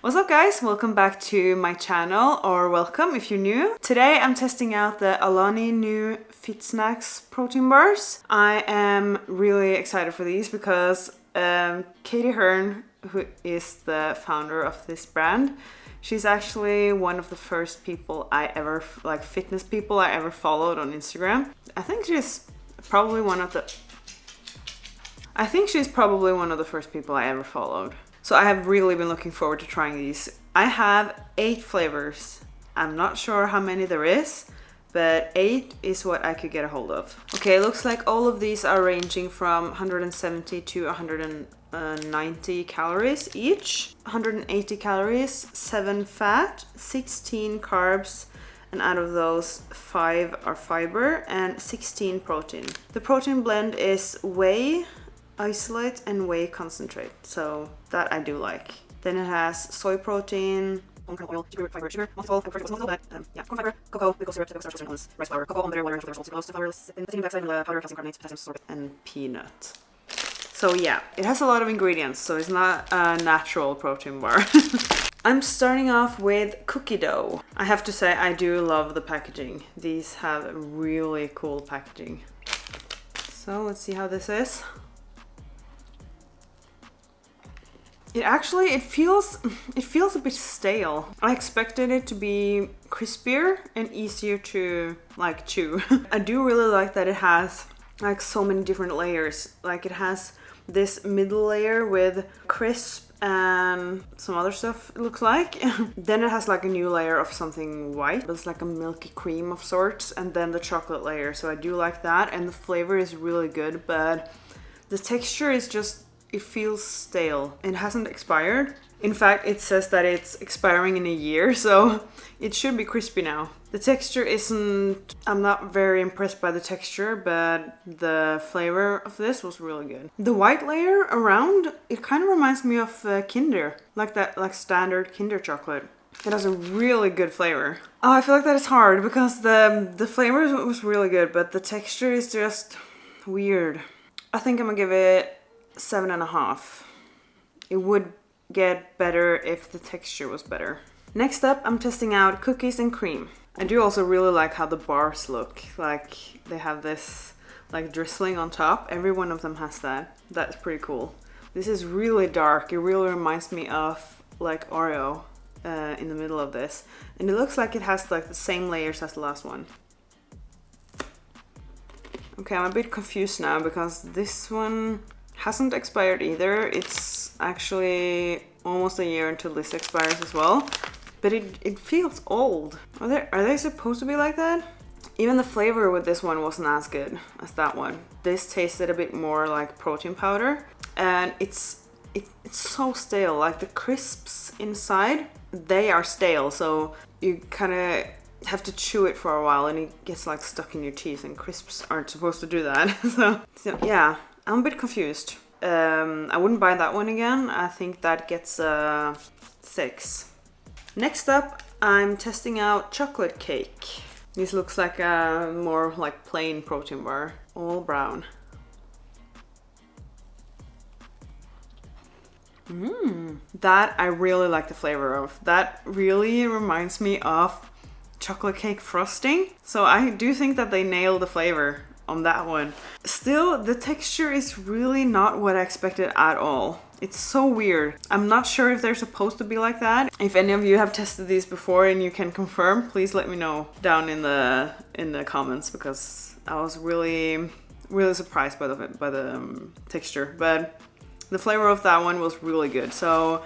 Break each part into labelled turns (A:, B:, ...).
A: What's up guys, welcome back to my channel, or welcome if you're new. Today I'm testing out the Alani new Fit Snacks protein bars. I am really excited for these because Katie Hearn, who is the founder of this brand, she's actually one of the first people I ever, fitness people I ever followed on Instagram. I think she's probably one of the first people I ever followed. So I have really been looking forward to trying these. I have 8 flavors. I'm not sure how many there is, but 8 is what I could get a hold of. Okay, it looks like all of these are ranging from 170 to 190 calories each. 180 calories, 7 fat, 16 carbs, and out of those 5 are fiber and 16 protein. The protein blend is whey isolate and whey concentrate, so that I do like. Then it has soy protein, palm kernel oil, sugar, fiber, corn fiber, cocoa, glucose syrup, rice flour, cocoa, almond butter, water, sugar, salt, flour, titanium dioxide, and powder, calcium carbonate, potassium sorbate, and peanut. So yeah, it has a lot of ingredients, so it's not a natural protein bar. I'm starting off with cookie dough. I have to say I do love the packaging. These have really cool packaging. So let's see how this is. It feels a bit stale. I expected it to be crispier and easier to chew. I do really like that it has so many different layers. It has this middle layer with crisp and some other stuff, it looks like. Then it has a new layer of something white. It's like a milky cream of sorts, and then the chocolate layer. So I do like that, and the flavor is really good, but the texture is just, it feels stale. It hasn't expired. In fact, it says that it's expiring in a year, so it should be crispy now. The texture isn't, I'm not very impressed by the texture, but the flavor of this was really good. The white layer around, it kind of reminds me of Kinder, like standard Kinder chocolate. It has a really good flavor. Oh, I feel like that is hard because the flavor was really good, but the texture is just weird. I think I'm gonna give it 7.5. It would get better if the texture was better. Next up, I'm testing out cookies and cream. I do also really like how the bars look. They have this drizzling on top. Every one of them has that. That's pretty cool. This is really dark. It really reminds me of Oreo in the middle of this. And it looks like it has the same layers as the last one. Okay, I'm a bit confused now because this one hasn't expired either. It's actually almost a year until this expires as well. But it feels old. Are they supposed to be like that? Even the flavor with this one wasn't as good as that one. This tasted a bit more like protein powder. And it's so stale. The crisps inside, they are stale. So you kind of have to chew it for a while and it gets stuck in your teeth, and crisps aren't supposed to do that. so yeah. I'm a bit confused. I wouldn't buy that one again. I think that gets 6. Next up, I'm testing out chocolate cake. This looks like a more plain protein bar, all brown. That I really like the flavor of. That really reminds me of chocolate cake frosting. So I do think that they nailed the flavor on that one. Still, the texture is really not what I expected at all. It's so weird. I'm not sure if they're supposed to be like that. If any of you have tested these before and you can confirm, please let me know down in the comments, because I was really surprised by the texture. But the flavor of that one was really good. So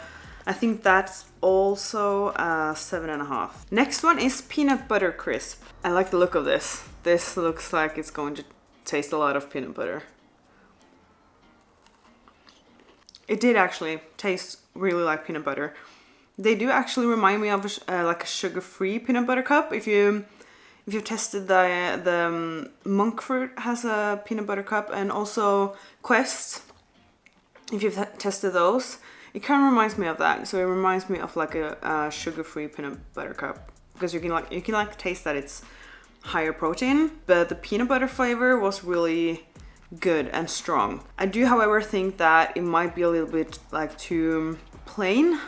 A: I think that's also 7.5. Next one is peanut butter crisp. I like the look of this. This looks like it's going to taste a lot of peanut butter. It did actually taste really like peanut butter. They do actually remind me of a sugar-free peanut butter cup. If you've tested the monk fruit has a peanut butter cup, and also Quest, if you've tested those, it kind of reminds me of that. So it reminds me of a sugar-free peanut butter cup, because you can taste that it's higher protein, but the peanut butter flavor was really good and strong. I do, however, think that it might be a little bit too plain.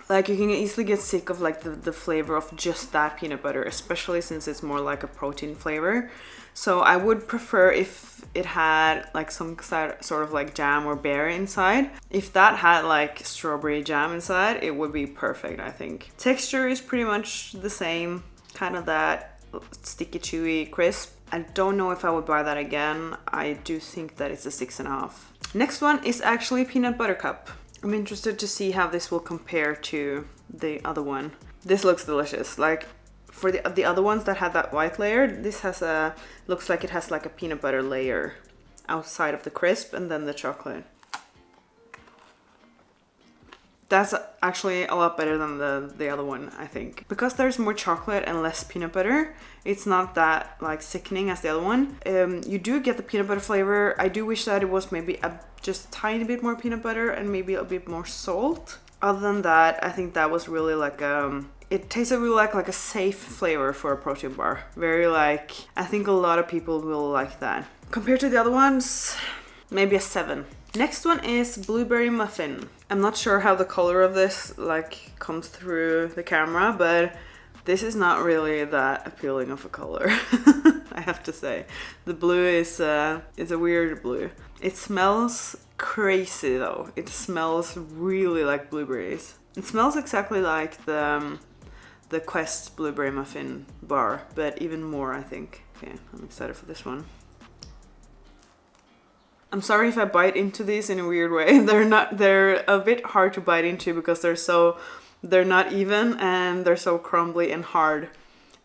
A: Like you can easily get sick of like the flavor of just that peanut butter, especially since it's more like a protein flavor. So I would prefer if it had like some sort of like jam or berry inside. If that had like strawberry jam inside, it would be perfect, I think. Texture is pretty much the same, kind of that sticky, chewy, crisp. I don't know if I would buy that again. I do think that it's a 6.5. Next one is actually peanut butter cup. I'm interested to see how this will compare to the other one. This looks delicious. Like for the other ones that had that white layer, this has looks like it has like a peanut butter layer outside of the crisp and then the chocolate. That's actually a lot better than the other one, I think. Because there's more chocolate and less peanut butter, it's not that like sickening as the other one. You do get the peanut butter flavor. I do wish that it was maybe just a tiny bit more peanut butter and maybe a bit more salt. Other than that, I think that was really like it tasted really like a safe flavor for a protein bar. Very like, I think a lot of people will like that. Compared to the other ones, maybe a 7. Next one is blueberry muffin. I'm not sure how the color of this like comes through the camera, but this is not really that appealing of a color. I have to say. The blue is a weird blue. It smells crazy though. It smells really like blueberries. It smells exactly like the Quest blueberry muffin bar, but even more, I think. Okay, I'm excited for this one. I'm sorry if I bite into these in a weird way. They're a bit hard to bite into because they're not even and they're so crumbly and hard.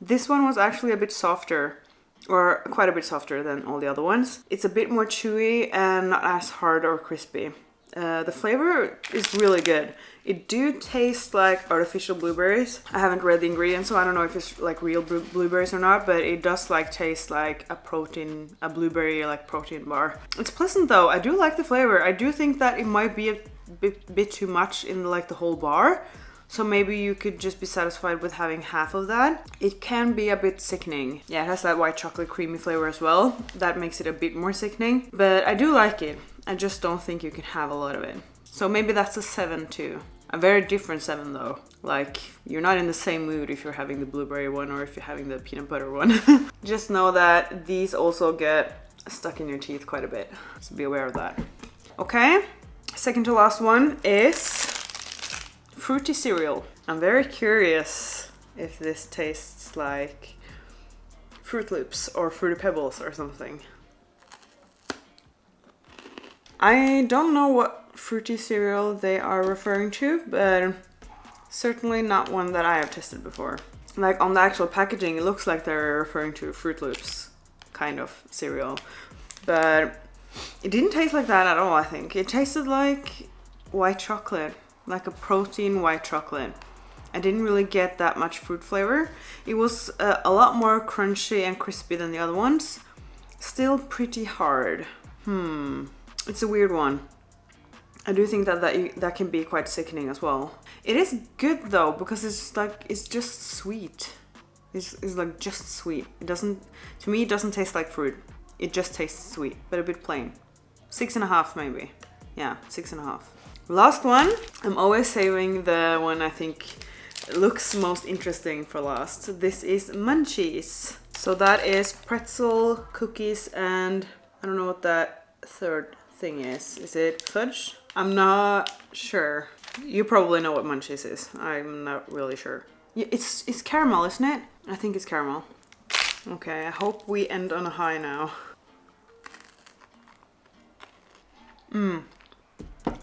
A: This one was actually a bit softer, or quite a bit softer than all the other ones. It's a bit more chewy and not as hard or crispy. The flavor is really good. It do taste like artificial blueberries. I haven't read the ingredients, so I don't know if it's like real blueberries or not, but it does like taste like a blueberry like protein bar. It's pleasant though. I do like the flavor. I do think that it might be a bit too much in like the whole bar. So maybe you could just be satisfied with having half of that. It can be a bit sickening. Yeah, it has that white chocolate creamy flavor as well. That makes it a bit more sickening, but I do like it. I just don't think you can have a lot of it. So maybe that's a 7 too. A very different 7 though. Like, you're not in the same mood if you're having the blueberry one or if you're having the peanut butter one. Just know that these also get stuck in your teeth quite a bit. So be aware of that. Okay, second to last one is fruity cereal. I'm very curious if this tastes like Fruit Loops or Fruity Pebbles or something. I don't know what fruity cereal they are referring to, but certainly not one that I have tested before. Like on the actual packaging, it looks like they're referring to Fruit Loops kind of cereal, but it didn't taste like that at all, I think. It tasted like white chocolate, like a protein white chocolate. I didn't really get that much fruit flavor. It was a lot more crunchy and crispy than the other ones. Still pretty hard. It's a weird one. I do think that can be quite sickening as well. It is good though, because it's just sweet. It's like just sweet. It doesn't, to me, it doesn't taste like fruit. It just tastes sweet, but a bit plain. 6.5 maybe. Yeah, 6.5. Last one. I'm always saving the one I think looks most interesting for last. This is munchies. So that is pretzel, cookies, and I don't know what that third thing is. Is it fudge? I'm not sure. You probably know what munchies is. I'm not really sure. Yeah, it's caramel, isn't it? I think it's caramel. Okay, I hope we end on a high now.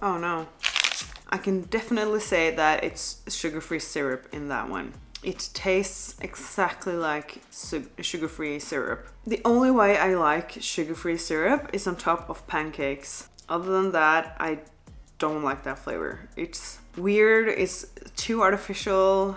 A: Oh no. I can definitely say that it's sugar-free syrup in that one. It tastes exactly like sugar-free syrup. The only way I like sugar-free syrup is on top of pancakes. Other than that, I don't like that flavor. It's weird, it's too artificial,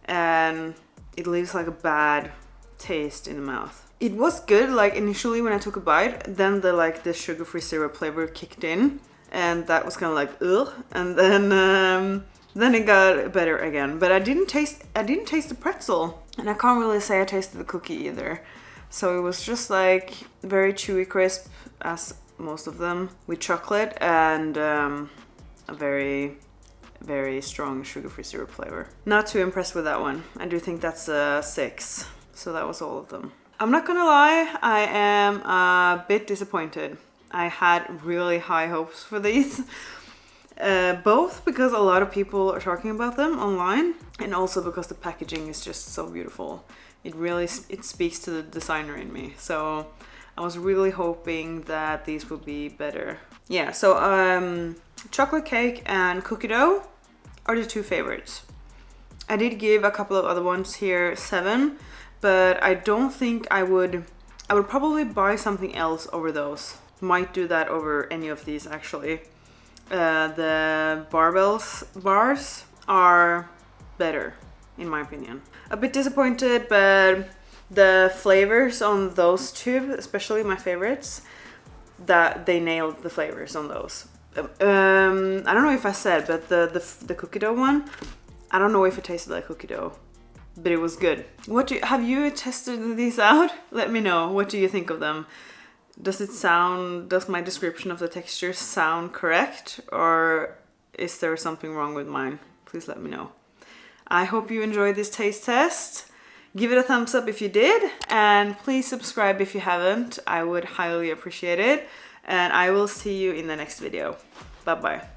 A: and it leaves like a bad taste in the mouth. It was good, like initially when I took a bite, then the sugar-free syrup flavor kicked in, and that was kind of like ugh, and then it got better again. But I didn't taste the pretzel, and I can't really say I tasted the cookie either. So it was just like very chewy crisp, as most of them, with chocolate and a very very strong sugar-free syrup flavor. Not too impressed with that one. I do think that's a 6. So that was all of them. I'm not gonna lie, I am a bit disappointed. I had really high hopes for these. Both because a lot of people are talking about them online, and also because the packaging is just so beautiful. It speaks to the designer in me. So I was really hoping that these would be better. Yeah, so chocolate cake and cookie dough are the 2 favorites. I did give a couple of other ones here 7, but I don't think I would probably buy something else over those. Might do that over any of these actually. The bars are better in my opinion. A bit disappointed, but the flavors on those 2, especially my favorites, that they nailed the flavors on those. I don't know if I said, but the cookie dough one, I don't know if it tasted like cookie dough, but it was good. Have you tested these out? Let me know. What do you think of them? Does my description of the texture sound correct, or is there something wrong with mine? Please let me know. I hope you enjoyed this taste test. Give it a thumbs up if you did, and please subscribe if you haven't. I would highly appreciate it, and I will see you in the next video. Bye bye.